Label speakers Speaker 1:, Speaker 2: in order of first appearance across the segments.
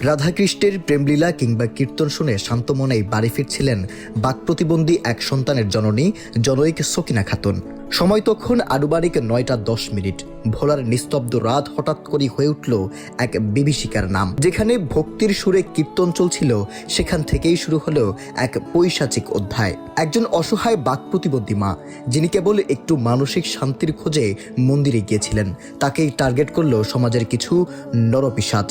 Speaker 1: রাধাকৃষ্ণের প্রেমলীলা কিংবা কীর্তন শুনে শান্ত মনেই বাড়ি ফিরছিলেন বাক প্রতিবন্ধী এক সন্তানের জননী জনৈক সকিনা খাতুন। সময় তখন আনুমানিক ৯টা ১০ মিনিট। ভোলার নিস্তব্ধ রাত হঠাৎ করে হয়ে উঠল এক বিভীষিকার নাম। যেখানে ভক্তির সুরে কীর্তন চলছিল, সেখান থেকেই শুরু হলো এক পৈশাচিক অধ্যায়। একজন অসহায় বাক প্রতিবন্ধী মা, যিনি কেবল একটু মানসিক শান্তির খোঁজে মন্দিরে গিয়েছিলেন, তাকেই টার্গেট করল সমাজের কিছু নরপিশাচ।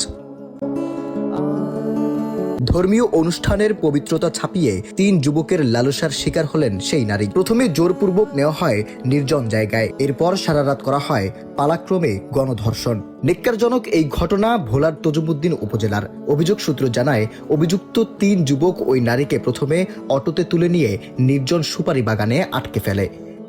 Speaker 1: ধর্মীয় অনুষ্ঠানের পবিত্রতা ছাপিয়ে ৩ যুবকের লালসার শিকার হলেন সেই নারী। প্রথমে জোরপূর্বক নেওয়া হয় নির্জন জায়গায়, এরপর সারা রাত করা হয় পালাক্রমে গণধর্ষণ। নিক্কারজনক এই ঘটনা ভোলার তজুমুদ্দিন উপজেলার। অভিযোগ সূত্র জানায়, অভিযুক্ত ৩ যুবক ওই নারীকে প্রথমে অটোতে তুলে নিয়ে নির্জন সুপারি বাগানে আটকে ফেলে।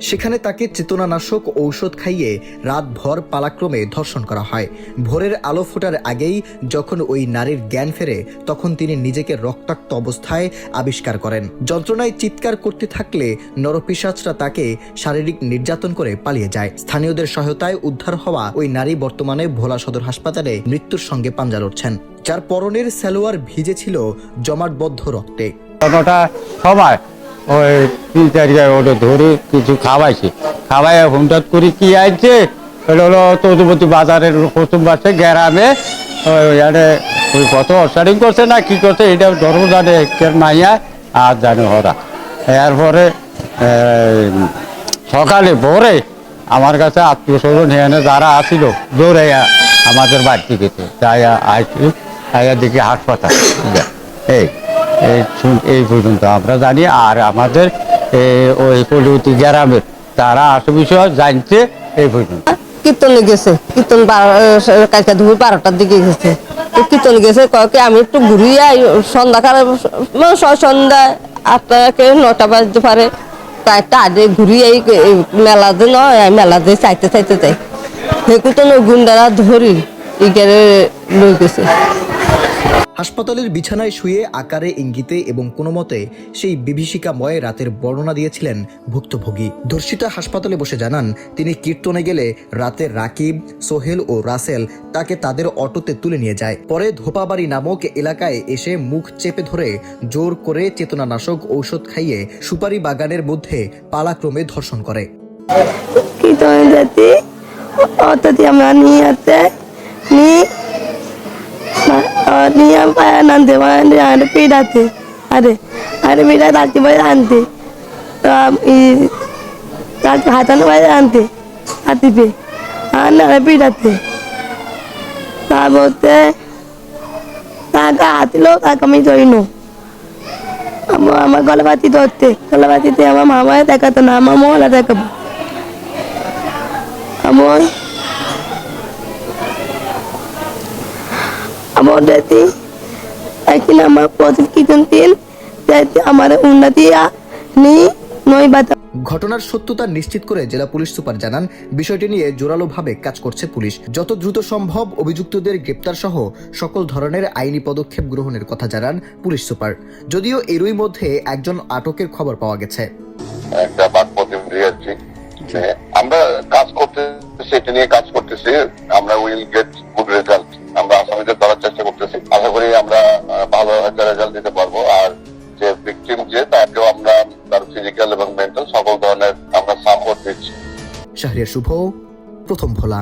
Speaker 1: সেখানে তাকে চেতনানাশক ঔষধ খাইয়ে রাতভর পালাক্রমে ধর্ষণ করা হয়। ভোরের আলো ফোটার আগেই যখন ওই নারীর জ্ঞান ফেরে, তখন তিনি নিজেকে রক্তাক্ত অবস্থায় আবিষ্কার করেন। যন্ত্রণায় চিৎকার করতে থাকলে নরপিশাচরা তাকে শারীরিক নির্যাতন করে পালিয়ে যায়। স্থানীয়দের সহায়তায় উদ্ধার হওয়া ওই নারী বর্তমানে ভোলা সদর হাসপাতালে মৃত্যুর সঙ্গে পাঞ্জা লড়ছেন, যার পরনের সালোয়ার ভিজেছিল জমাটবদ্ধ রক্তে।
Speaker 2: সবাই ওই ৩-৪ জায়গায় ওটা ধরে কিছু খাওয়াইছে, খাওয়াই হুমটাত করি কি আইছে, ওটা হলো তদুপতি বাজারের প্রথম বাসে গ্রামে ওই কত অস্টারিং করছে না কি করছে, এটা ধর্ম জানে মাইয়া আর জানে ওরা। এরপরে সকালে ভোরে আমার কাছে আত্মীয় স্বজন এখানে যারা আসিল দৌড়ে আমাদের বাড়িতে গেছে, তাই আইছি আইয়া দেখি হাসপাতাল। এই পর্যন্ত আমরা জানি। আর আমাদের ওই কলিউতি গ্রামের তারা আসে বিষয় জানছে এই পর্যন্ত।
Speaker 3: কীর্তনে গেছে, কীর্তন কালকে দুপুর 12টার দিকে গেছে। কীর্তন গেছে কয়েকে আমি একটু ঘুরিয়ে সন্ধ্যাকালে সন্ধ্যায় 8টা 9টা বাজতে পারে, কয়েকটা আগে ঘুরিয়ে মেলা যে নয় মেলা যে চাইতে যাই, সেগুলো তো গুন্ডারা ধরি ইগেরে লই গেছে।
Speaker 1: হাসপাতালের বিছানায় শুয়ে আকারে ইঙ্গিতে এবং কোনো মতে সেই বিভীষিকাময় রাতের বর্ণনা দিয়েছিলেন ভুক্তভোগী। ধর্ষিতা হাসপাতালে বসে জানান, তিনি কীর্তনে গেলে রাতে রাকিব, সোহেল ও রাসেল তাকে তাদের অটোতে তুলে নিয়ে যায়। পরে ধোপাবাড়ি নামক এলাকায় এসে মুখ চেপে ধরে জোর করে চেতনানাশক ঔষধ খাইয়ে সুপারি বাগানের মধ্যে পালাক্রমে ধর্ষণ করে।
Speaker 4: Niam paya nanti mana ada pidate, ada pidate tadi paya nanti, tadi hatan paya nanti, tadi pe, ada pidate, tabote, taga hati lo taga kami joino, ama kalau bati te ama mama ya taga tu nama mau lah taga, amoy. আমার দাদি একই নামা প্রতি কীর্তন তিন দাদি আমার উন্নতি নি নয় বাতা।
Speaker 1: ঘটনার সত্যতা নিশ্চিত করে জেলা পুলিশ সুপার জানান, বিষয়টি নিয়ে জোরালোভাবে কাজ করছে পুলিশ। যত দ্রুত সম্ভব অভিযুক্তদের গ্রেপ্তার সহ সকল ধরনের আইনি পদক্ষেপ গ্রহণের কথা জানান পুলিশ সুপার। যদিও এরই মধ্যে একজন আটকের খবর পাওয়া গেছে।
Speaker 5: একটা বাক প্রতিবন্ধী আছে, আমরা কাজ করতে সেটা নিয়ে কাজ করতেছি, আমরা উইল গেট গুড রেজাল্ট। আমরা আসামিদের ধরার চেষ্টা করতেছি, আশা করি আমরা ভালো একটা রেজাল্ট দিতে পারবো। আর যে ভিকটিম যে তাকেও আমরা তার ফিজিক্যাল এবং মেন্টাল সকল ধরনের আমরা সাপোর্ট দিচ্ছি।
Speaker 1: শাহরিয়ার শুভ, প্রথম ভোলা।